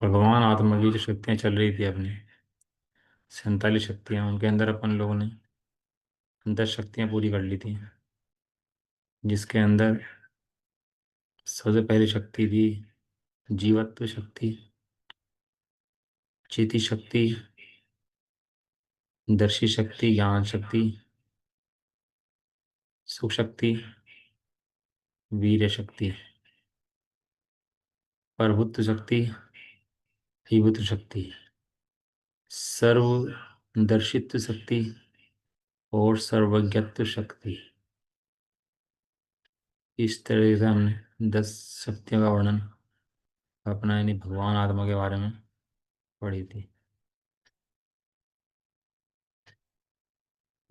भगवान आत्मा की जो शक्तियां चल रही थी अपनी 47 शक्तियां, उनके अंदर अपन लोगों ने 10 शक्तियां पूरी कर ली थी। जिसके अंदर सबसे पहली शक्ति थी जीवत्व शक्ति, चेती शक्ति, दर्शी शक्ति, ज्ञान शक्ति, सुख शक्ति, वीर्य शक्ति, प्रभुत्व शक्ति, धीभूत शक्ति, सर्वदर्शित्व शक्ति और सर्वज्ञत्व शक्ति। इस तरह से हमने 10 शक्तियों का वर्णन अपना यानी भगवान आत्मा के बारे में पढ़ी थी।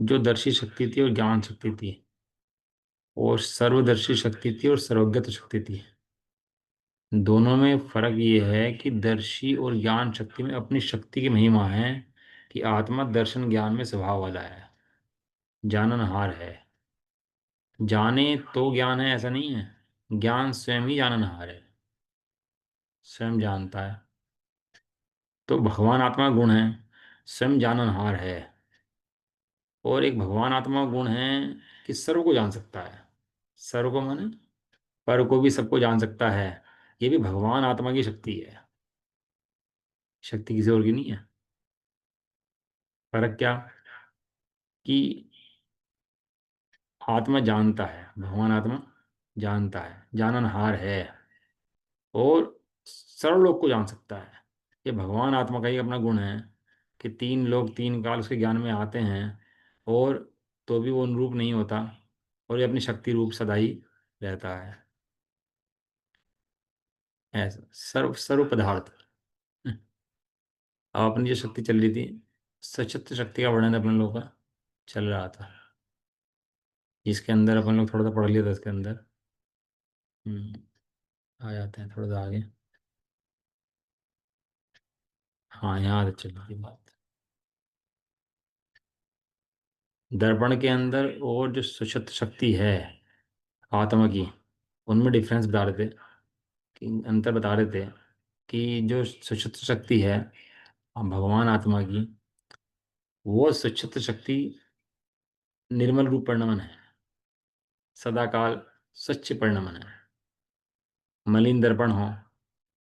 जो दर्शी शक्ति थी और ज्ञान शक्ति थी, और सर्वदर्शी शक्ति थी और सर्वज्ञत्व शक्ति थी। दोनों में फर्क ये है कि दर्शी और ज्ञान शक्ति में अपनी शक्ति की महिमा है कि आत्मा दर्शन ज्ञान में स्वभाव वाला है, जाननहार है। जाने तो ज्ञान है ऐसा नहीं है, ज्ञान स्वयं ही जाननहार है, स्वयं जानता है। तो भगवान आत्मा गुण है, स्वयं जाननहार है। और एक भगवान आत्मा गुण है कि सर्व को जान सकता है। सर्व को माने पर को भी सबको जान सकता है। ये भी भगवान आत्मा की शक्ति है, शक्ति किसी और की नहीं है। फर्क क्या कि आत्मा जानता है, भगवान आत्मा जानता है, जाननहार है और सर्व लोग को जान सकता है। ये भगवान आत्मा का ही अपना गुण है कि 3 लोग 3 काल उसके ज्ञान में आते हैं और तो भी वो अनुरूप नहीं होता, और ये अपनी शक्ति रूप सदा ही रहता है। ऐसा सर्व सर्व पदार्थ। अब अपनी जो शक्ति चल रही थी, सशक्त शक्ति का वर्णन अपन लोगों का चल रहा था, जिसके अंदर अपन लोग थोड़ा सा पढ़ लिया था इसके अंदर। हम्म, आ जाते हैं थोड़ा सा आगे। हाँ, यहाँ तक चल रही थी बात। दर्पण के अंदर और जो सुषुप्त शक्ति है आत्मा की, उनमें डिफरेंस बता रहे थे, कि अंतर बता रहे थे कि जो सुषुप्त शक्ति है भगवान आत्मा की, वो सुषुप्त शक्ति निर्मल रूप परिणमन है, सदाकाल स्वच्छ परिणमन है। मलिन दर्पण हो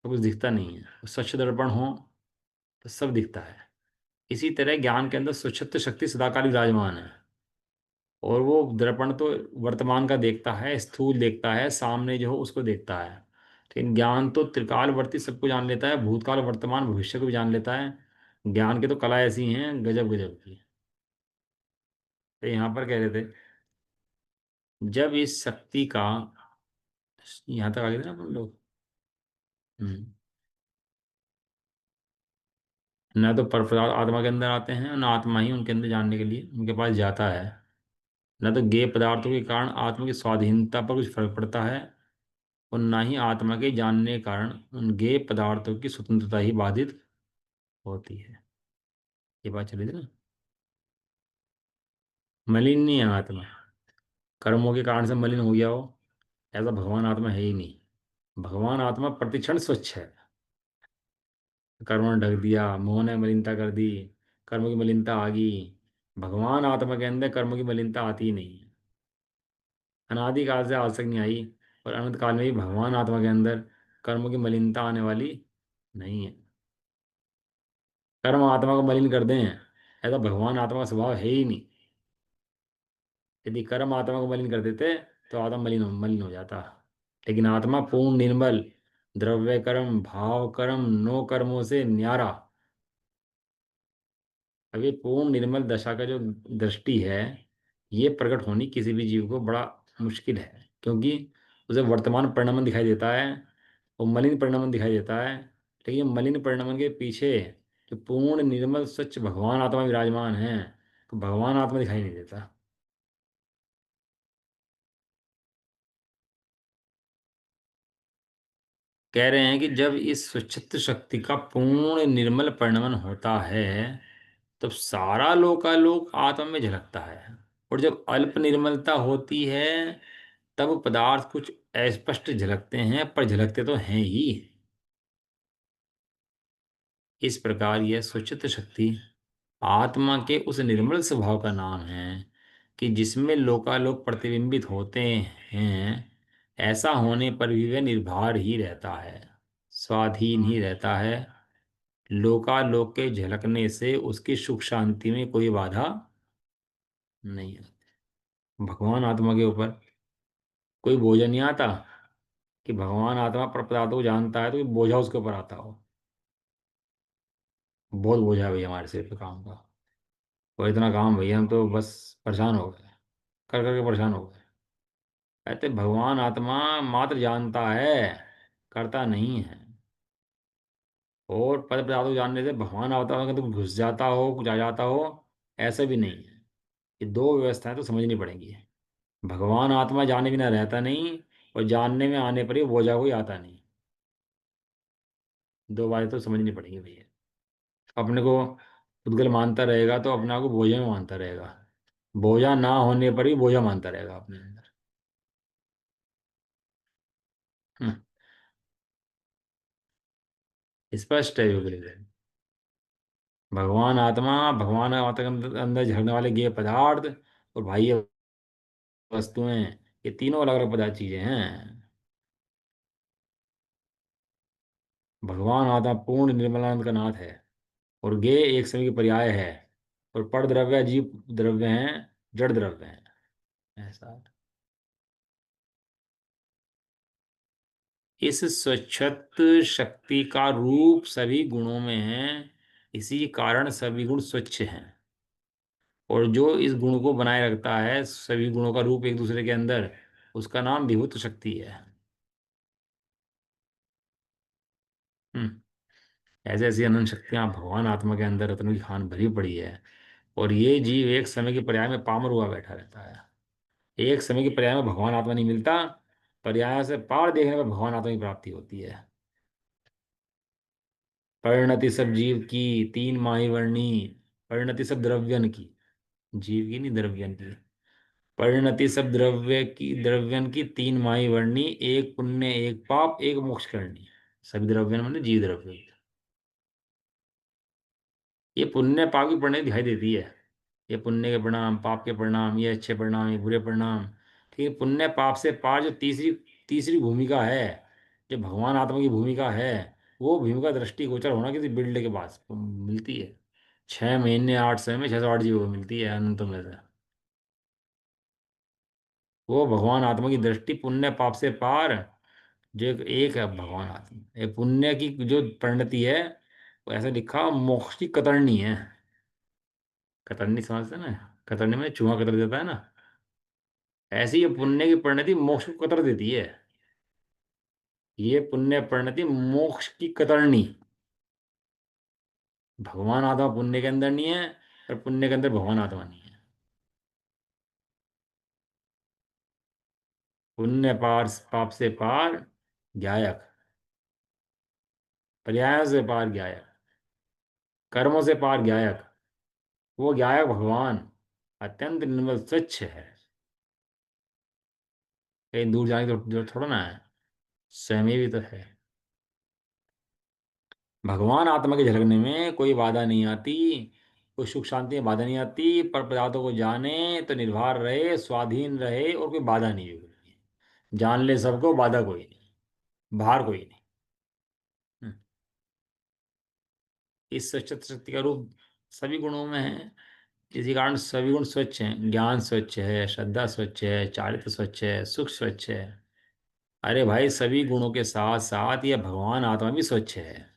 तो कुछ दिखता नहीं है, स्वच्छ दर्पण हो तो सब दिखता है। इसी तरह ज्ञान के अंदर सुषुप्त शक्ति सदाकाल विराजमान है, और वो दर्पण तो वर्तमान का देखता है, स्थूल देखता है, सामने जो हो उसको देखता है। लेकिन ज्ञान तो त्रिकालवर्ती सबको जान लेता है, भूतकाल वर्तमान भविष्य को भी जान लेता है। ज्ञान की तो कला ऐसी हैं गजब गजब की। तो यहाँ पर कह रहे थे, जब इस शक्ति का, यहाँ तक आगे थे ना अपन लोग। हम्म। न तो पर पदार्थ आत्मा के अंदर आते हैं, और न आत्मा ही उनके अंदर जानने के लिए उनके पास जाता है। न तो गेय पदार्थों के कारण आत्मा की स्वाधीनता पर कुछ फर्क पड़ता है, और न ही आत्मा के जानने के कारण उन गेय पदार्थों की स्वतंत्रता ही बाधित होती है। ये बात चली थी ना। मलिन नहीं है आत्मा, कर्मों के कारण से मलिन हो गया हो ऐसा भगवान आत्मा है ही नहीं। भगवान आत्मा प्रतिक्षण स्वच्छ है। कर्म ने ढक दिया, मोह ने मलिनता कर दी, कर्म की मलिनता आ गई। भगवान आत्मा के अंदर कर्म की मलिनता आती ही नहीं है, अनादि काल से आज तक नहीं आई। और अनंत काल में भी भगवान आत्मा के अंदर कर्म की मलिनता आने वाली नहीं है। कर्म आत्मा को मलिन कर दें ऐसा भगवान आत्मा का स्वभाव है ही नहीं। यदि कर्म आत्मा को मलिन कर देते तो आत्मा मलिन हो जाता। लेकिन आत्मा पूर्ण निर्मल, द्रव्य कर्म भाव कर्म नो कर्मों से न्यारा। अब ये पूर्ण निर्मल दशा का जो दृष्टि है, ये प्रकट होनी किसी भी जीव को बड़ा मुश्किल है, क्योंकि उसे वर्तमान परिणमन दिखाई देता है और मलिन परिणमन दिखाई देता है। लेकिन मलिन परिणमन के पीछे जो पूर्ण निर्मल स्वच्छ भगवान आत्मा विराजमान है, तो भगवान आत्मा दिखाई नहीं देता। कह रहे हैं कि जब इस स्वच्छित शक्ति का पूर्ण निर्मल परिणमन होता है, तब सारा लोकालोक आत्मा में झलकता है। और जब अल्प निर्मलता होती है, तब पदार्थ कुछ अस्पष्ट झलकते हैं, पर झलकते तो हैं ही। इस प्रकार यह स्वचित्त शक्ति आत्मा के उस निर्मल स्वभाव का नाम है कि जिसमें लोकालोक प्रतिबिंबित होते हैं। ऐसा होने पर भी वह निर्भर ही रहता है, स्वाधीन ही रहता है। लोकालोक के झलकने से उसकी सुख शांति में कोई बाधा नहीं है। भगवान आत्मा के ऊपर कोई बोझ नहीं आता कि भगवान आत्मा पर पदार्थों को जानता है तो कोई बोझा उसके ऊपर आता हो। बहुत बोझा है भैया हमारे सिर पे काम का। और इतना काम भैया हम तो बस परेशान हो गए, कर करके परेशान हो गए। कहते भगवान आत्मा मात्र जानता है, करता नहीं है। और पद पदार्थ को जानने से भगवान आत्मा का तो घुस जाता हो, कुछ आ जाता हो, ऐसा भी नहीं है। ये दो व्यवस्थाएं तो समझनी पड़ेंगी। भगवान आत्मा जाने बिना रहता नहीं, और जानने में आने पर ही बोझा कोई आता नहीं। दो बातें तो समझनी पड़ेंगी भैया। अपने को खुदगल मानता रहेगा तो अपने आप को बोझा में मानता रहेगा। बोझा ना होने पर भी बोझा मानता रहेगा अपने अंदर। हम्म, स्पष्ट है योगेंद्र। भगवान आत्मा के अंदर झलकने वाले गेय पदार्थ और बाह्य वस्तुएं, ये तीनों अलग अलग पदार्थ चीजें हैं। भगवान आत्मा पूर्ण निर्मलानंद का नाथ है, और गेय एक समय की पर्याय है, और पर द्रव्य जीव द्रव्य हैं, जड़ द्रव्य हैं। ऐसा है। इस स्वच्छत शक्ति का रूप सभी गुणों में है, इसी कारण सभी गुण स्वच्छ हैं। और जो इस गुण को बनाए रखता है, सभी गुणों का रूप एक दूसरे के अंदर, उसका नाम विभूत शक्ति है। हम्म। ऐसे ऐसी अनंत शक्तियां भगवान आत्मा के अंदर रत्नों की खान भरी पड़ी है। और ये जीव एक समय के पर्याय में पामर हुआ बैठा रहता है। एक समय के पर्याय में भगवान आत्मा नहीं मिलता, पर्याय से पार देखने पर भगवान आत्मा की प्राप्ति होती है। परिणति सब जीव की तीन माही वर्णी, परिणति सब द्रव्यन की, जीव की नहीं द्रव्यन की। परिणति सब द्रव्यन की तीन माही वर्णी, एक पुण्य एक पाप एक मोक्ष करनी। सभी द्रव्यन माने जीव द्रव्य। ये पुण्य पाप की परिणति दिखाई देती है। ये पुण्य के परिणाम, पाप के परिणाम, ये अच्छे परिणाम, ये बुरे परिणाम। ठीक है, पुण्य पाप से पार जो तीसरी तीसरी भूमिका है, जो भगवान आत्मा की भूमिका है, वो भूमिका दृष्टिगोचर होना किसी बिल्ड के पास मिलती है। 6 महीने 8 समय में 608 जीवों को मिलती है अनंत में से। वो भगवान आत्मा की दृष्टि पुण्य पाप से पार, जो एक है भगवान आत्मा। ये पुण्य की जो परिणति है, वो ऐसा लिखा मोक्ष की कतरनी है। कतरनी समझते ना, कतरनी में चूहा कतर देता है ना। ऐसी ये पुण्य की परिणति मोक्ष को कतर देती है। ये पुण्य परिणति मोक्ष की कतरनी। भगवान आत्मा पुण्य के अंदर नहीं है, और पुण्य के अंदर भगवान आत्मा नहीं है। पुण्य पार पाप से पार ज्ञायक, पर्यायों से पार ज्ञायक, कर्मों से पार ज्ञायक। वो ज्ञायक भगवान अत्यंत निर्मल स्वच्छ है। कहीं दूर जाने की जरूरत थोड़ा ना है, स्वयं ही भी तो है। भगवान आत्मा के झलकने में कोई बाधा नहीं आती, कोई सुख शांति में बाधा नहीं आती। पर पदार्थों को जाने तो निर्भर रहे, स्वाधीन रहे, और कोई बाधा नहीं होगी। जान ले सबको, बाधा कोई नहीं, बाहर कोई नहीं। हम्म। इस सच्चित शक्ति का रूप सभी गुणों में है, इसी कारण सभी गुण स्वच्छ हैं। ज्ञान स्वच्छ है, श्रद्धा स्वच्छ है, चारित्र स्वच्छ है, सुख स्वच्छ है। अरे भाई, सभी गुणों के साथ साथ यह भगवान आत्मा भी स्वच्छ है।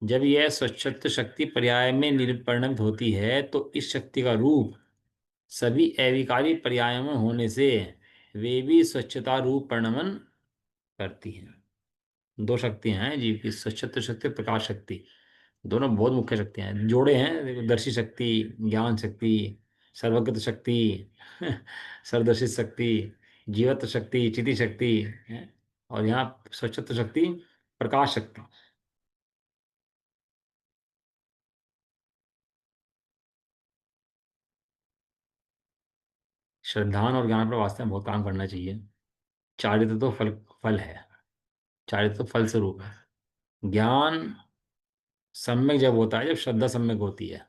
जब यह स्वच्छत्व शक्ति पर्याय में परिणमित होती है, तो इस शक्ति का रूप सभी अविकारी पर्यायों में होने से वे भी स्वच्छता रूप परिणमन करती हैं। दो शक्तियां हैं जीव की, स्वच्छत्व शक्ति, प्रकाश शक्ति। दोनों बहुत मुख्य शक्तियां हैं, जोड़े हैं देखो, दर्शी शक्ति, ज्ञान शक्ति, सर्वगत शक्ति, सर्वदर्शी शक्ति, जीवत्व शक्ति, चिति शक्ति है। और यहाँ स्वच्छत्व शक्ति, प्रकाश शक्ति। श्रद्धान और ज्ञान पर वास्तव में बहुत काम करना चाहिए। चारित्र तो फल फल है, चारित्र तो फल स्वरूप है। ज्ञान सम्यक जब होता है जब श्रद्धा सम्यक होती है।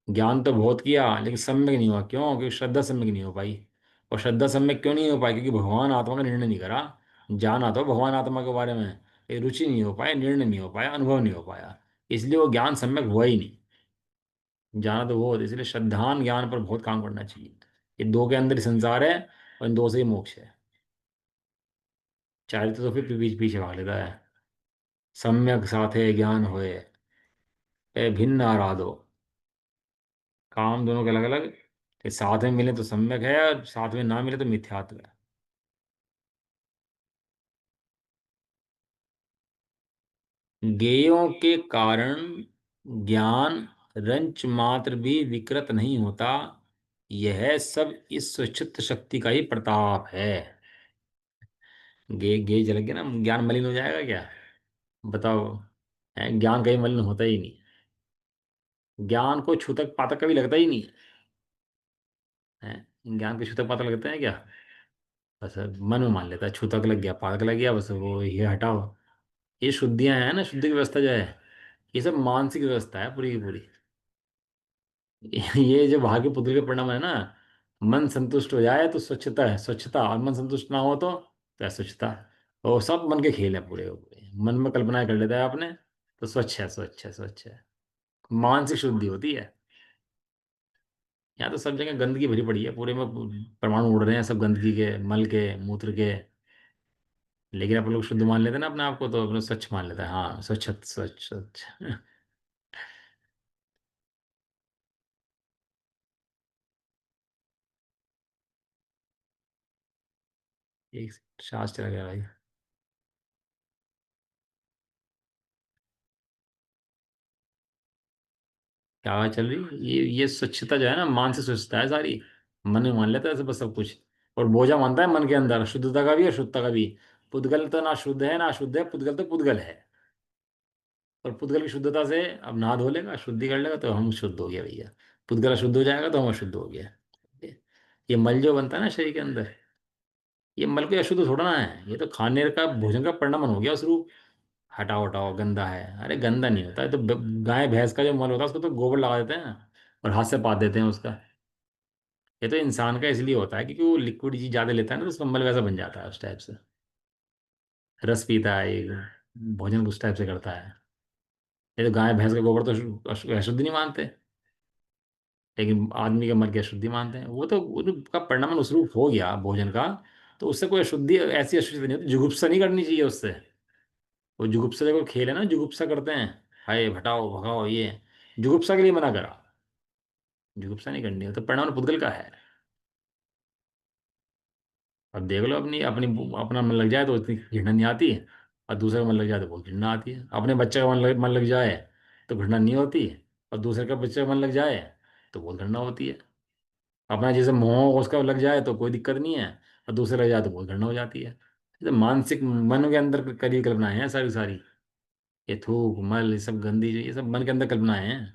ज्ञान तो बहुत किया लेकिन सम्यक नहीं हुआ, क्यों? क्योंकि श्रद्धा सम्यक नहीं हो पाई। और श्रद्धा सम्यक क्यों नहीं हो पाई? क्योंकि भगवान आत्मा का निर्णय नहीं करा। जाना तो भगवान आत्मा के बारे में, ये रुचि नहीं हो पाया, निर्णय नहीं हो पाया, अनुभव नहीं हो पाया, इसलिए वो ज्ञान सम्यक हुआ ही नहीं। जाना तो वो होता, इसलिए श्रद्धान ज्ञान पर बहुत काम करना चाहिए। ये दो के अंदर ही संसार है, और इन दो से ही मोक्ष है। चारित्र तो फिर पीछे पीछे भाग लेता है। सम्यक साथे ज्ञान होए, ए भिन्न आराधो। काम दोनों के अलग अलग, कि साथ में मिले तो सम्यक है, और साथ में ना मिले तो मिथ्यात्व है। ज्ञेयों के कारण ज्ञान रंच मात्र भी विकृत नहीं होता, यह सब इस स्वच्छित शक्ति का ही प्रताप है। गे गे जल गया ना, ज्ञान मलिन हो जाएगा क्या? बताओ। ज्ञान कहीं मलिन होता ही नहीं। ज्ञान को छूतक पातक कभी लगता ही नहीं है। ज्ञान के छूतक पातक लगते हैं क्या? बस मन में मान लेता है, छूतक लग गया, पातक लग गया, बस वो ये हटाओ। ये शुद्धियां हैं ना, शुद्धि की व्यवस्था जो है, ये सब मानसिक व्यवस्था है पूरी की पूरी। ये जो भाग्य पुत्र के परिणाम है ना, मन संतुष्ट हो जाए तो स्वच्छता है स्वच्छता, और मन संतुष्ट ना हो तो अस्वच्छता। और सब मन के खेल है पूरे के पूरे, मन में कल्पनाएं कर लेता है आपने, तो स्वच्छ है, स्वच्छ है, स्वच्छ है। मानसिक शुद्धि होती है। यहाँ तो सब जगह गंदगी भरी पड़ी है, पूरे में परमाणु उड़ रहे हैं सब गंदगी के, मल के, मूत्र के। लेकिन अपन लोग शुद्ध मान लेते हैं ना अपने आप को, तो अपने स्वच्छ मान लेता है, हाँ स्वच्छ स्वच्छ स्वच्छ। एक शास्त्र चला गया भाई। क्या आवाज चल रही? ये स्वच्छता जो है ना, मानसिक स्वच्छता है सारी। मन में मान लेता है सब सब कुछ, और बोझा मानता है मन के अंदर, शुद्धता का भी और शुद्धता का भी। पुद्गल तो ना शुद्ध है ना अशुद्ध है, पुद्गल तो पुद्गल है। और पुद्गल की शुद्धता से अब नहा धो लेगा, शुद्धि कर लेगा, तो हम शुद्ध हो गया भैया। पुद्गल अशुद्ध हो जाएगा तो हम अशुद्ध हो गया। ये मल जो बनता है ना शरीर के अंदर, ये मल कोई अशुद्ध थोड़ा ना है, ये तो खाने का भोजन का परिणाम हो गया उस रूप। हटाओ हटाओ, गंदा है, अरे गंदा नहीं होता है तो गाय भैंस का जो मल होता है उसको तो गोबर लगा देते हैं और हाथ से पाथ देते हैं उसका। ये तो इंसान का इसलिए होता है क्योंकि वो लिक्विड चीज ज्यादा लेता है ना, तो उसका मल वैसा बन जाता है उस टाइप से। रस पीता है ये, भोजन उस टाइप से करता है। ये तो गाय भैंस का गोबर तो अशुद्ध नहीं मानते, लेकिन आदमी के मल की अशुद्धि मानते हैं। वो तो उनका परिणाम उस रूप हो गया भोजन का, तो उससे कोई अशुद्धि, ऐसी अशुद्धि नहीं होती, जुगुप्सा नहीं करनी चाहिए उससे। वो जुगुप्सा देखो खेल है ना, जुगुप्सा करते हैं, हाय हटाओ भगाओ ये, जुगुप्सा के लिए मना करा। जुगुप्सा नहीं करनी है, तो परिणाम पुद्गल का है। अब देख लो, अपनी अपनी अपना मन लग जाए तो इतनी घृणा नहीं आती, और दूसरे का मन लग जाए तो बहुत घृणा आती है। अपने बच्चे का मन लग जाए तो घृणा नहीं होती, और दूसरे का बच्चे का मन लग जाए तो बहुत घृणा होती है। अपना जैसे मोह उसका लग जाए तो कोई दिक्कत नहीं है, और दूसरे लग जाए तो बहुत घृणा हो जाती है। तो मानसिक मन के अंदर करी कल्पनाएं हैं सारी सारी। ये थूक मल, ये सब गंदी, ये सब मन के अंदर कल्पनाएं हैं।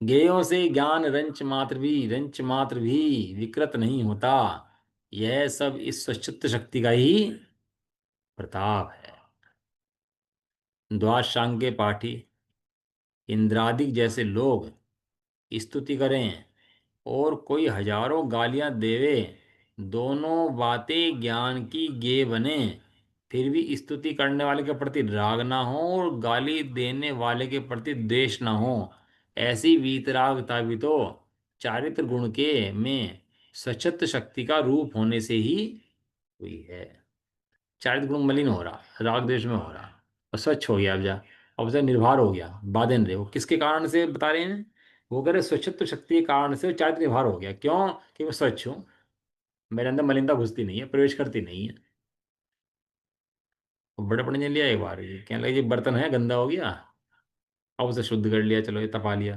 ज्ञेयों से ज्ञान रंच मात्र भी विकृत नहीं होता, यह सब इस सचित्त शक्ति का ही प्रताप है। द्वादशांगे पाठी इंद्रादिक जैसे लोग स्तुति करें, और कोई हजारों गालियां देवे, दोनों बातें ज्ञान की गे बने, फिर भी स्तुति करने वाले के प्रति राग ना हो और गाली देने वाले के प्रति द्वेष ना हो, ऐसी वीतरागता भी तो चारित्र गुण के में सशक्त शक्ति का रूप होने से ही हुई है। चारित्र गुण मलिन हो रहा, राग द्वेष में हो रहा, और स्वच्छ हो गया, अब जा, अब उसे निर्भर हो गया, बाधन रहे, वो किसके कारण से बता रहे हैं? वो कह रहे स्वच्छत्व शक्ति के कारण से वो चारित्र निर्भर हो गया, क्यों? कि मैं स्वच्छ हूँ, मेरे अंदर मलिनता घुसती नहीं है, प्रवेश करती नहीं है। वो बड़े पड़ने लिया एक बार, ये कहने लगे, ये बर्तन है गंदा हो गया, अब उसे शुद्ध कर लिया, चलो ये तपा लिया,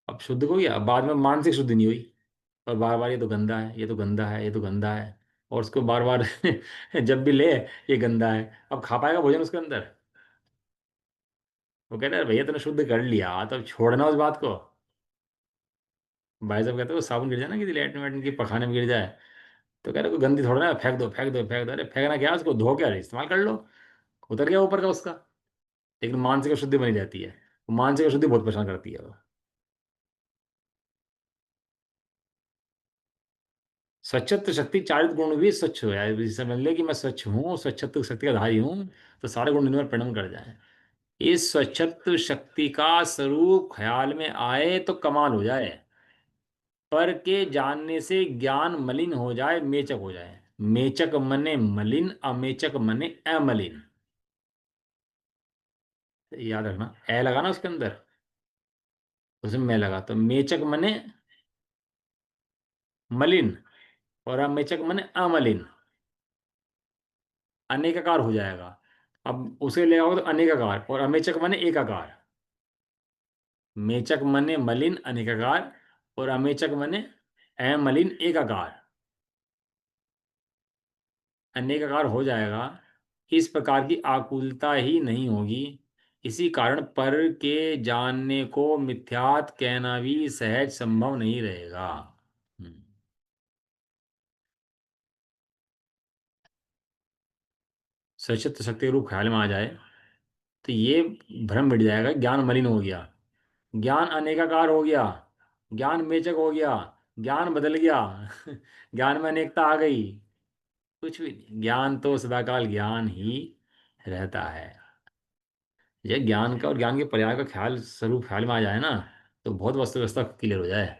अब शुद्ध हो गया, अब बाद में मानसिक शुद्धि नहीं हुई, और बार बार ये तो गंदा है, ये तो गंदा है, ये तो गंदा है, और उसको बार बार जब भी ले, ये गंदा है, अब खा पाएगा भोजन उसके अंदर? वो कहता है भैया तूने शुद्ध कर लिया, तो अब छोड़ना उस बात को। भाई साहब कहते हैं वो साबुन गिर जाए ना किसी लैट्रिन वैट्रिन की पखाने में गिर जाए, तो कह रहे कोई गंदी थोड़ा ना, फेंक दो फेंक दो फेंक दो। अरे फेंकना क्या, उसको धो के इस्तेमाल कर लो, उतर गया ऊपर का उसका। लेकिन मानसिक अशुद्धि बनी रहती है, मानसिक अशुद्धि बहुत परेशान करती है वो। स्वच्छत्व शक्ति चारित गुण भी स्वच्छ हो जाए, जैसे समझ ले कि मैं स्वच्छ हूँ, स्वच्छत्व शक्ति का धारी हूँ, तो सारे गुण इनमें परिणम कर जाए। इस स्वच्छत्व शक्ति का स्वरूप ख्याल में आए तो कमाल हो जाए, पर के जानने से ज्ञान मलिन हो जाए, मेचक हो जाए। मेचक मने मलिन, अमेचक मने अमलिन। याद रखना, ए लगा ना उसके अंदर, उसमें मैं लगा, तो मेचक मने मलिन और अमेचक मने अमलिन, अनेकाकार हो जाएगा। अब उसे ले आओ तो अनेकाकार, और अमेचक मने एकाकार। मेचक मने मलिन अनेकाकार, और अमेचक मने अमलिन एकाकार। अनेकाकार हो जाएगा। इस प्रकार की आकुलता ही नहीं होगी। इसी कारण पर के जानने को मिथ्यात कहना भी सहज संभव नहीं रहेगा। हम्म। सचित शक्ति के रूप ख्याल में आ जाए तो ये भ्रम मिट जाएगा, ज्ञान मलिन हो गया, ज्ञान अनेकाकार हो गया, ज्ञान मेचक हो गया, ज्ञान बदल गया ज्ञान में अनेकता आ गई। कुछ भी नहीं, ज्ञान तो सदाकाल ज्ञान ही रहता है। ये ज्ञान का और ज्ञान के पर्याय का ख्याल स्वरूप ख्याल में आ जाए ना, तो बहुत वस्तु व्यवस्था क्लियर हो जाए।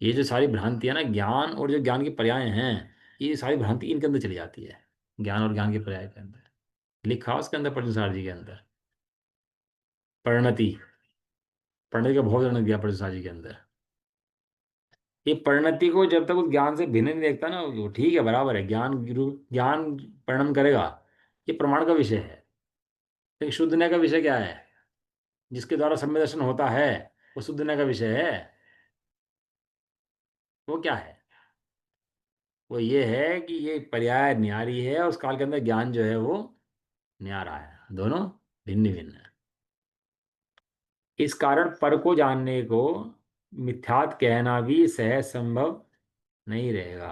ये जो सारी भ्रांतियां ना, ज्ञान और जो ज्ञान के पर्याय हैं, ये सारी भ्रांति इनके अंदर चली जाती है, ज्ञान और ज्ञान के पर्याय के अंदर। लिखा उसके अंदर पद्मसार जी के अंदर, परिणति, परिणति का बहुत वर्णन किया पद्मसार जी के अंदर। ये परिणति को जब तक उस ज्ञान से भिन्न नहीं देखता ना, वो ठीक है, बराबर है, ज्ञान ज्ञान परिणम करेगा, ये प्रमाण का विषय है। लेकिन शुद्धने का विषय क्या है, जिसके द्वारा सम्य दर्शन होता है, वो शुद्धने का विषय है। वो क्या है, वो ये है कि ये पर्याय न्यारी है, और उस काल के अंदर ज्ञान जो है वो न्यारा है, दोनों भिन्न भिन्न है। इस कारण पर को जानने को मिथ्यात कहना भी सहज संभव नहीं रहेगा।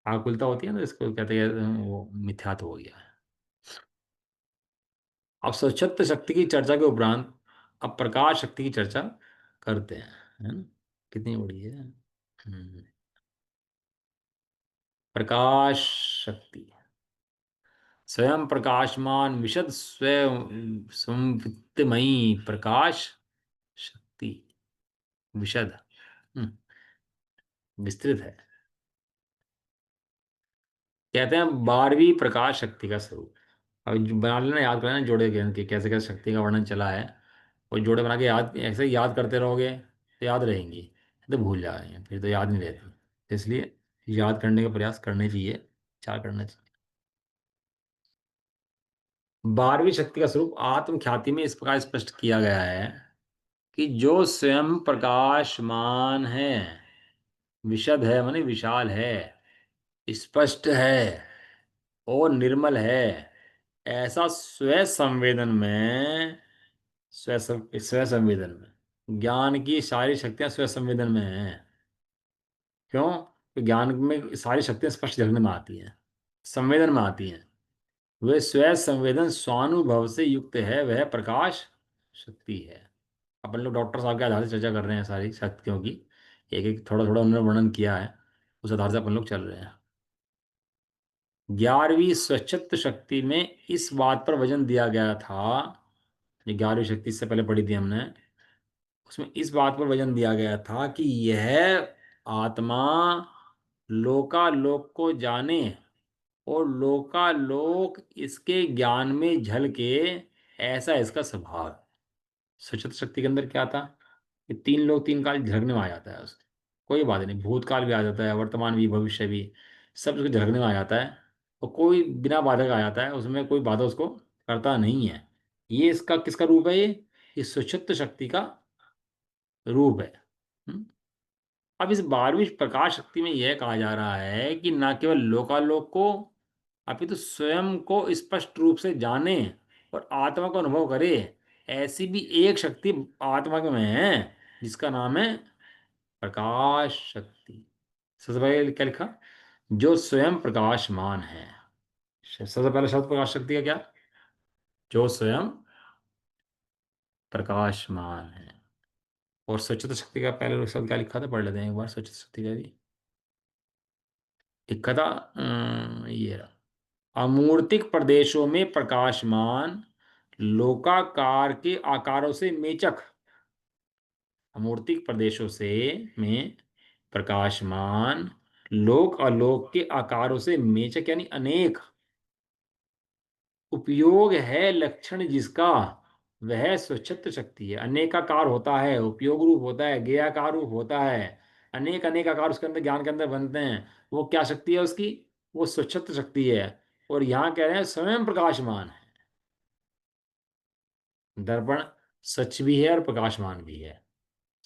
आकुलता होती है ना, इसको कहते हैं वो मिथ्यात हो गया है। अब सशक्त शक्ति की चर्चा के उपरांत अब प्रकाश शक्ति की चर्चा करते हैं, है ना। कितनी बड़ी है। प्रकाश शक्ति, स्वयं प्रकाशमान विशद स्वयं संवित्तमयी प्रकाश शक्ति। विशद, हम्म, विस्तृत है। कहते हैं 12वीं प्रकाश शक्ति का स्वरूप। अब बना लेना, याद कर लेना जोड़े के कैसे कैसे शक्ति का वर्णन चला है। और जोड़े बना के याद, ऐसे ही याद करते रहोगे तो याद रहेंगी, तो भूल जाएंगे फिर तो याद नहीं रहती। तो इसलिए याद करने का प्रयास करने चाहिए, विचार करना चाहिए। 12वीं शक्ति का स्वरूप आत्म ख्याति में इस प्रकार स्पष्ट किया गया है कि जो स्वयं प्रकाशमान है, विशद है माने विशाल है, स्पष्ट है और निर्मल है, ऐसा स्व संवेदन में, स्व संवेदन में ज्ञान की सारी शक्तियां स्व संवेदन में हैं। क्यों? तो ज्ञान में सारी शक्तियां स्पष्ट झलकने में आती हैं, संवेदन में आती हैं। वे स्व संवेदन स्वानुभव से युक्त है, वह प्रकाश शक्ति है। अपन लोग डॉक्टर साहब के आधार से चर्चा कर रहे हैं सारी शक्तियों की, एक एक थोड़ा थोड़ा उन्होंने वर्णन किया है, उस आधार से अपन लोग चल रहे हैं। 11वीं स्वच्छत्व शक्ति में इस बात पर वजन दिया गया था, ये 11वीं शक्ति से पहले पढ़ी थी हमने, उसमें इस बात पर वजन दिया गया था कि यह आत्मा लोकालोक को जाने और लोकालोक इसके ज्ञान में झलके, ऐसा इसका स्वभाव है। सचत शक्ति के अंदर क्या था कि तीन लोग तीन काल झलकने में आ जाता है उसके, कोई बात नहीं, भूतकाल भी आ जाता है, वर्तमान भी, भविष्य भी, सब उसके झलकने में आ जाता है। और कोई बिना बाधा का आ जाता है, उसमें कोई बाधा उसको करता नहीं है। ये इसका किसका रूप है, ये सुचित्त शक्ति का रूप है। हम्म? अब इस 12वीं प्रकाश शक्ति में यह कहा जा रहा है कि न केवल लोकालोक को, अपितु स्वयं को स्पष्ट रूप से जाने और आत्मा को अनुभव करे, ऐसी भी एक शक्ति आत्मा में है, जिसका नाम है प्रकाश शक्ति। सबसे पहले क्या लिखा, जो स्वयं प्रकाशमान है। सबसे पहला शब्द प्रकाश शक्ति का क्या? जो स्वयं प्रकाशमान है। और स्वच्छता शक्ति का पहले शब्द क्या लिखा था, पढ़ लेते हैं एक बार स्वच्छता शक्ति का भी। लिखा था ये रहा। अमूर्तिक प्रदेशों में प्रकाशमान, लोकाकार के आकारों से मेचक। अमूर्तिक प्रदेशों से में प्रकाशमान, लोक अलोक के आकारों से मेचक यानी अनेक। उपयोग है लक्षण जिसका, वह स्वच्छत शक्ति है। अनेकाकार होता है, उपयोग रूप होता है, गेयाकार रूप होता है। अनेक अनेक आकार उसके अंदर ज्ञान के अंदर बनते हैं। वो क्या शक्ति है उसकी? वो स्वच्छत शक्ति है। और यहाँ कह रहे हैं स्वयं प्रकाशमान है। दर्पण सच भी है और प्रकाशमान भी है।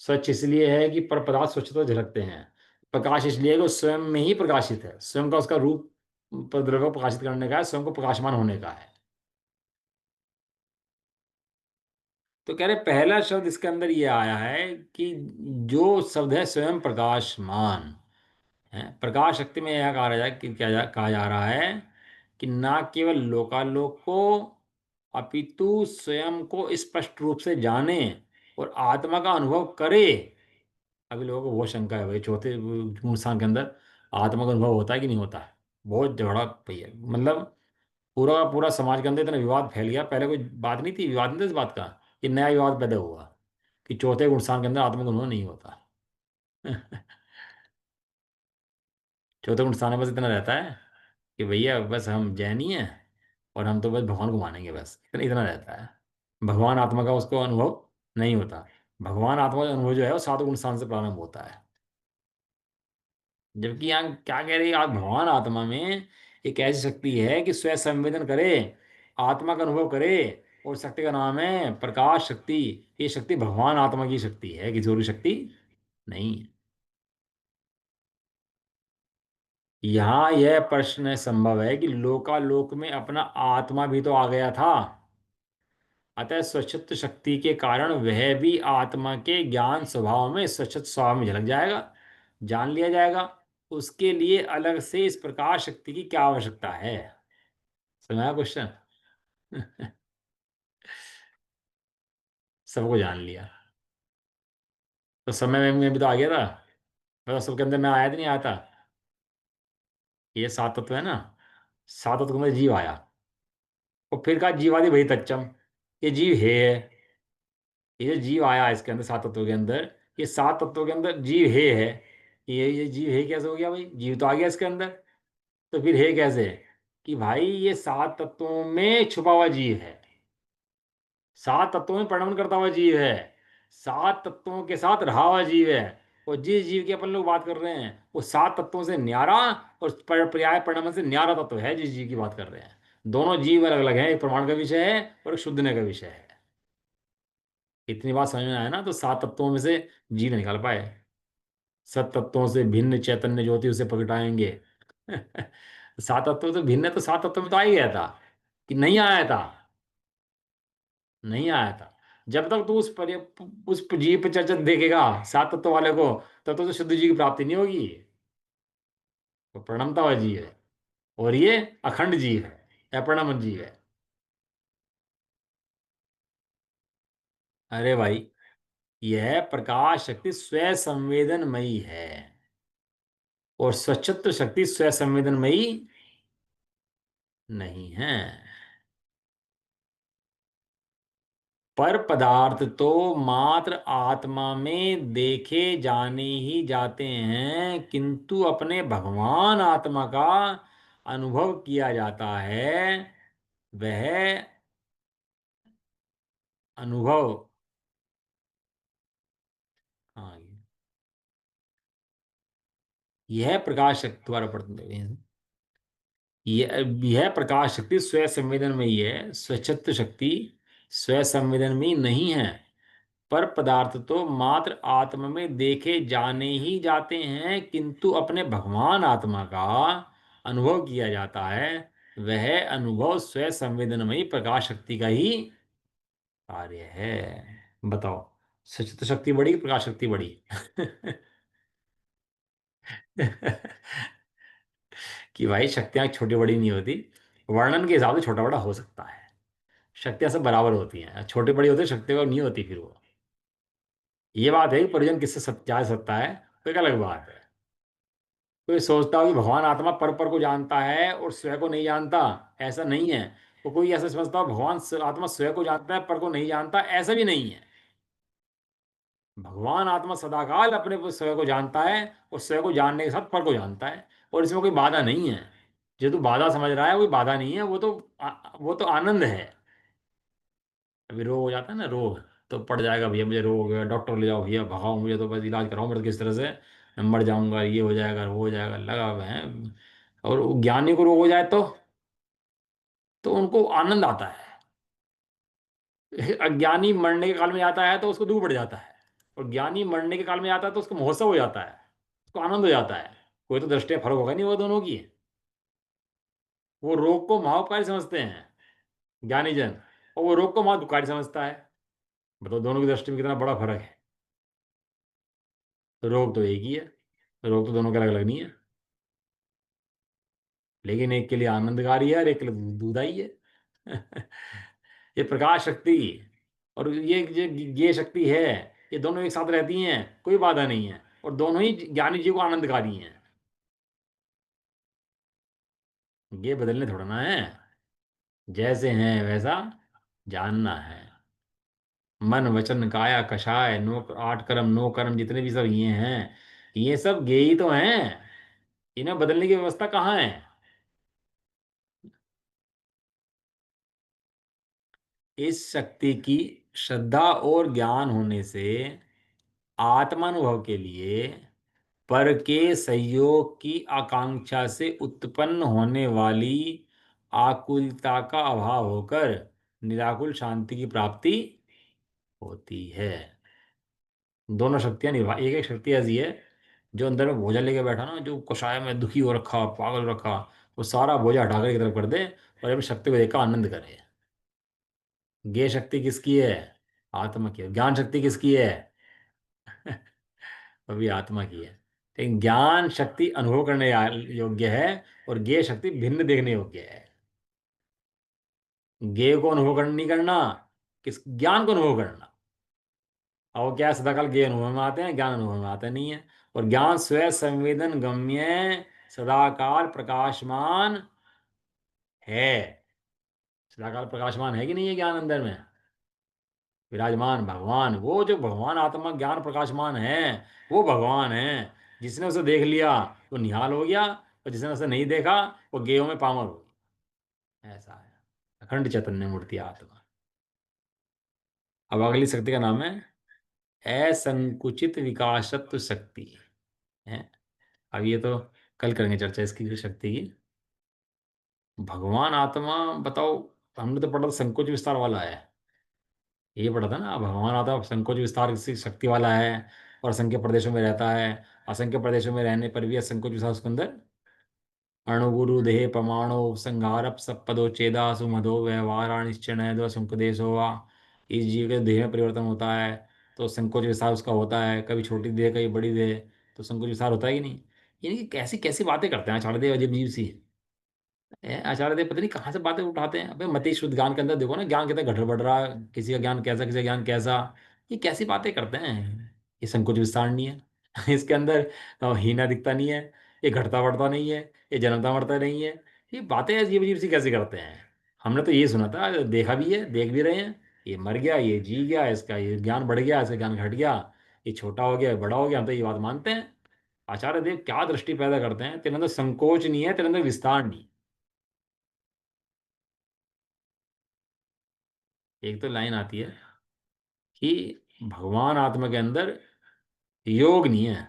स्वच्छ इसलिए है कि पर पदार्थ स्वच्छता झलकते हैं। प्रकाश इसलिए है कि वो स्वयं में ही प्रकाशित है, स्वयं का उसका रूप द्रव्य को प्रकाशित करने का है, स्वयं को प्रकाशमान होने का है। तो कह रहे पहला शब्द इसके अंदर ये आया है कि जो शब्द है स्वयं प्रकाशमान है। प्रकाश शक्ति में यह कहा जा कि कहा जा रहा है कि ना केवल लोकालोक को, अपितु स्वयं को स्पष्ट रूप से जाने और आत्मा का अनुभव करे। अभी लोगों को बहुत शंका है भाई, चौथे इंसान के अंदर आत्मा का अनुभव होता है कि नहीं होता है। बहुत झगड़ा भैया, मतलब पूरा का पूरा समाज के अंदर इतना विवाद फैल गया। पहले कोई बात नहीं थी, विवाद नहीं था इस बात का। ये नया विवाद पैदा हुआ कि चौथे इंसान के अंदर आत्मा का अनुभव नहीं होता। चौथे इंसान में बस इतना रहता है कि भैया बस हम जैन ही हैं और हम तो बस भगवान को मानेंगे, बस इतना इतना रहता है। भगवान आत्मा का उसको अनुभव नहीं होता। भगवान आत्मा का अनुभव जो है वो सातों इंसान से प्रारंभ होता है। जबकि यहाँ क्या कह रही है, आप भगवान आत्मा में एक ऐसी शक्ति है कि स्वयं संवेदन करे, आत्मा का अनुभव करे। और शक्ति का नाम है प्रकाश शक्ति। ये शक्ति भगवान आत्मा की शक्ति है, किसी और की शक्ति नहीं है। यहाँ यह प्रश्न संभव है कि लोकालोक में अपना आत्मा भी तो आ गया था। अतः स्वच्छत शक्ति के कारण वह भी आत्मा के ज्ञान स्वभाव में, स्वच्छत स्वभाव में झलक जाएगा, जान लिया जाएगा। उसके लिए अलग से इस प्रकाश शक्ति की क्या आवश्यकता है? समझा क्वेश्चन? सबको जान लिया। तो समय में भी तो आ गया था, मतलब सबके अंदर में आया तो नहीं आया था। ये सात तत्व है ना, सात तत्व में जीव आया। और फिर कहा जीवादि वही तच्चम, ये जीव है। ये जो जीव आया इसके अंदर सात तत्वों के अंदर, ये सात तत्वों के अंदर जीव है। ये जीव है कैसे हो गया भाई? जीव तो आ गया इसके अंदर। तो फिर है कैसे? कि भाई ये सात तत्वों में छुपा हुआ जीव है, सात तत्वों में परिणमन करता हुआ जीव है, सात तत्वों के साथ रहा हुआ जीव है। और जिस जीव की अपन लोग बात कर रहे हैं वो सात तत्वों से न्यारा और पर्याय परिणमन से न्यारा तत्व है जिस जीव की बात कर रहे हैं। दोनों जीव अलग अलग हैं, एक प्रमाण का विषय है और एक शुद्धने का विषय है। इतनी बात समझ में आया ना? तो सात तत्वों में से जीव निकाल पाए। सत तत्वों से भिन्न चैतन्य ज्योति उसे प्रगटाएंगे। सात तत्व तो भिन्न है, तो सात तत्व में तो आ ही गया था कि नहीं आया था? नहीं आया था। जब तक तू उस जीव पे चर्चा देखेगा सात तत्व वाले को, तब तक तो शुद्ध जीव की प्राप्ति नहीं होगी। वो प्रणमता हुआ जीव है और ये अखंड जीव है, अप्रणमन जीव है। अरे भाई, यह प्रकाश शक्ति स्वयं संवेदनमयी है और स्वच्छत्व शक्ति स्वयं संवेदनमयी नहीं है। पर पदार्थ तो मात्र आत्मा में देखे जाने ही जाते हैं, किंतु अपने भगवान आत्मा का अनुभव किया जाता है। वह अनुभव, हाँ, यह प्रकाश शक्ति द्वारा पढ़ते हैं। यह प्रकाश शक्ति स्वयं संवेदन में ही है, स्वच्छत्व शक्ति स्वयं संवेदन में ही नहीं है। पर पदार्थ तो मात्र आत्मा में देखे जाने ही जाते हैं, किंतु अपने भगवान आत्मा का अनुभव किया जाता है। वह अनुभव स्वयं संवेदनमयी प्रकाश शक्ति का ही कार्य है। बताओ, सचित शक्ति बड़ी कि प्रकाश शक्ति बड़ी? कि भाई शक्तियां छोटी बड़ी नहीं होती, वर्णन के हिसाब से छोटा बड़ा हो सकता है। शक्तियां सब बराबर होती हैं, छोटी बड़ी होती है शक्तियों नहीं होती फिर वो। ये बात है कि परिजन किससे जा सकता है, तो एक अलग बात है। कोई सोचता हो कि भगवान आत्मा पर पर को जानता है और स्वयं को नहीं जानता, ऐसा नहीं है। तो कोई ऐसा समझता हो भगवान आत्मा स्वयं को जानता है पर को नहीं जानता, ऐसा भी नहीं है। भगवान आत्मा सदाकाल अपने को स्वयं को जानता है और स्वयं को जानने के साथ पर को जानता है, और इसमें कोई बाधा नहीं है। जो तू बाधा समझ रहा है, कोई बाधा नहीं है, वो तो आनंद है। अभी रोग हो जाता है ना, रोग, तो पड़ जाएगा भैया मुझे रोग हो गया, डॉक्टर ले जाओ भैया, भगाओ मुझे, तो बस इलाज कराओ मेरे, किस तरह से मैं मर जाऊंगा, ये हो जाएगा वो हो जाएगा, लगा हुआ है। और ज्ञानी को रोग हो जाए तो उनको आनंद आता है। अज्ञानी मरने के काल में आता है तो उसको दुख बढ़ जाता है, और ज्ञानी मरने के काल में आता है तो उसको महोत्सव हो जाता है, उसको आनंद हो जाता है। कोई तो दृष्टि फर्क होगा नहीं वो दोनों की। वो रोग को महाउपकारी समझते हैं ज्ञानी जन, और वो रोग को महादुखकारी समझता है। बताओ दोनों की दृष्टि में कितना बड़ा फर्क है। तो रोग तो एक ही है, रोग तो दोनों के अलग अलग नहीं है, लेकिन एक के लिए आनंदकारी है और एक के लिए दूधाई है। ये प्रकाश शक्ति और ये शक्ति है, ये दोनों एक साथ रहती हैं, कोई बाधा नहीं है, और दोनों ही ज्ञानी जी को आनंदकारी हैं। ये बदलने थोड़ा ना है, जैसे हैं वैसा जानना है। मन वचन काया कषाय नो, 8 कर्म 9 कर्म जितने भी सब ये हैं, ये सब गे ही तो हैं। इन्हें बदलने की व्यवस्था कहाँ है। इस शक्ति की श्रद्धा और ज्ञान होने से आत्मानुभव के लिए पर के सहयोग की आकांक्षा से उत्पन्न होने वाली आकुलता का अभाव होकर निराकुल शांति की प्राप्ति होती है। दोनों शक्तियां निर्भा, एक एक शक्ति ऐसी है, जो अंदर में बोझा लेके बैठा ना, जो कषाय में दुखी हो रखा, पागल रखा, वो सारा बोझा हटाकर एक तरफ कर दे और अपनी शक्ति को देखकर आनंद करे। ज्ञेय शक्ति किसकी है, आत्मा की है। ज्ञान शक्ति किसकी है, वो भी आत्मा की है। लेकिन ज्ञान शक्ति अनुभव करने योग्य है, और ज्ञेय शक्ति भिन्न देखने योग्य है। ज्ञेय को अनुभव नहीं करना, किस ज्ञान को अनुभव करना। और क्या है, सदाकाल ज्ञेय अनुभव में आते हैं, ज्ञान अनुभव में आते नहीं है। और ज्ञान स्वयं संवेदन गम्य सदाकाल प्रकाशमान है। सदाकाल प्रकाशमान है कि नहीं है ज्ञान अंदर में विराजमान भगवान, वो जो भगवान आत्मा ज्ञान प्रकाशमान है, वो भगवान है। जिसने उसे देख लिया वो निहाल हो गया, और जिसने उसे नहीं देखा वो गेयों में पामर हो गया। ऐसा है अखंड चैतन्य मूर्ति आत्मा। अब अगली शक्ति का नाम है असंकुचित विकासत्व शक्ति है। अब ये तो कल करेंगे चर्चा इसकी शक्ति की। भगवान आत्मा, बताओ, हमने तो पढ़ा था संकोच विस्तार वाला है, ये पढ़ा था ना, भगवान आत्मा संकोच विस्तार की शक्ति वाला है, और असंख्य प्रदेशों में रहता है। असंख्य प्रदेशों में रहने पर भी असंकोच विस्तार उसके अंदर अणुगुरु देह परमाणु संघारप सप्पदो चेदा सुमधो व्यवहारानिश्चय दो संकदेशो वा। इस जीव के देह में परिवर्तन होता है, तो संकोच विस्तार उसका होता है, कभी छोटी देह कभी बड़ी देह, तो संकोच विस्तार होता है कि नहीं। यानी कि कैसी कैसी बातें करते हैं आचार्य देव, अजीब अजीब सी। आचार्य देव पता नहीं कहाँ से बातें उठाते हैं। अबे मति शुद्ध ज्ञान के अंदर देखो ना, ज्ञान कितना घट बढ़ रहा है, किसी का ज्ञान कैसा, किसी का ज्ञान कैसा। ये कैसी बातें करते हैं। ये संकोच विस्तार नहीं है। इसके अंदर हीना दिखता नहीं है, ये घटता बढ़ता नहीं है, ये जन्मता मरता नहीं है। ये बातें अजीब अजीब सी कैसे करते हैं। हमने तो ये सुना था, देखा भी है, देख भी रहे हैं, ये मर गया, ये जी गया, इसका ये ज्ञान बढ़ गया, इसका ज्ञान घट गया, ये छोटा हो गया, ये बड़ा हो गया, हम तो ये बात मानते हैं। आचार्य देव क्या दृष्टि पैदा करते हैं, तेरे अंदर संकोच नहीं है, तेरे अंदर विस्तार नहीं। एक तो लाइन आती है कि भगवान आत्मा के अंदर योग नहीं है।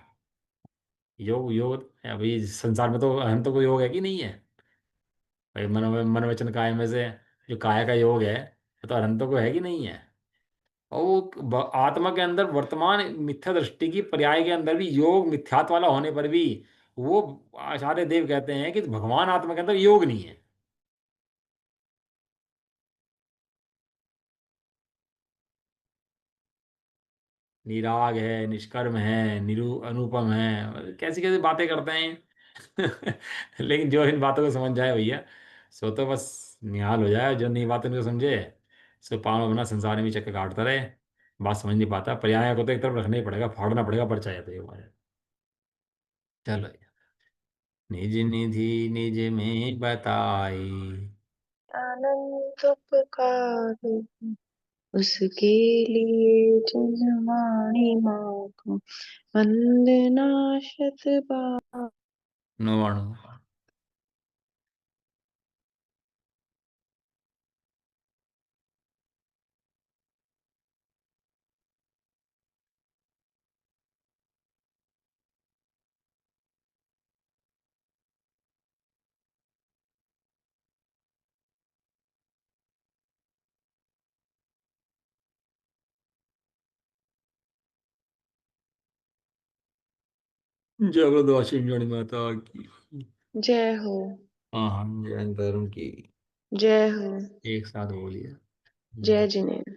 योग योग अभी संसार में तो अहम तो कोई योग है कि नहीं है। भाई मन वचन काया में से जो काया का योग है, वो तो अनंत को है कि नहीं है। और वो आत्मा के अंदर वर्तमान मिथ्या दृष्टि की पर्याय के अंदर भी योग मिथ्यात्व वाला होने पर भी, वो आचार्य देव कहते हैं कि भगवान आत्मा के अंदर योग नहीं है। निराग है, निष्कर्म है, अनुपम है, कैसी कैसी बातें करते हैं। लेकिन जो इन बातों को समझ जाए भैया, सो तो बस निहाल हो जाए। जो नई बात उनको समझे, सो पाँव में अपना संसार में ही चक्कर काटता रहे। बात समझ नहीं पाता, पर्याय को तो एक तरफ रखना ही पड़ेगा, फाड़ना पड़ेगा पर्चा है तो ये हमारे। चलो। निज निधि निज में बताई। अनंत उपकार उसके लिए जिन वाणी माँ को वंदना शत बार। नवाणु। जय बोलो वाशिंग जोड़ी माता की। जय हो। हाँ हाँ, जैन धर्म की। जय हो। एक साथ बोलिए। जय जिनेन्द्र।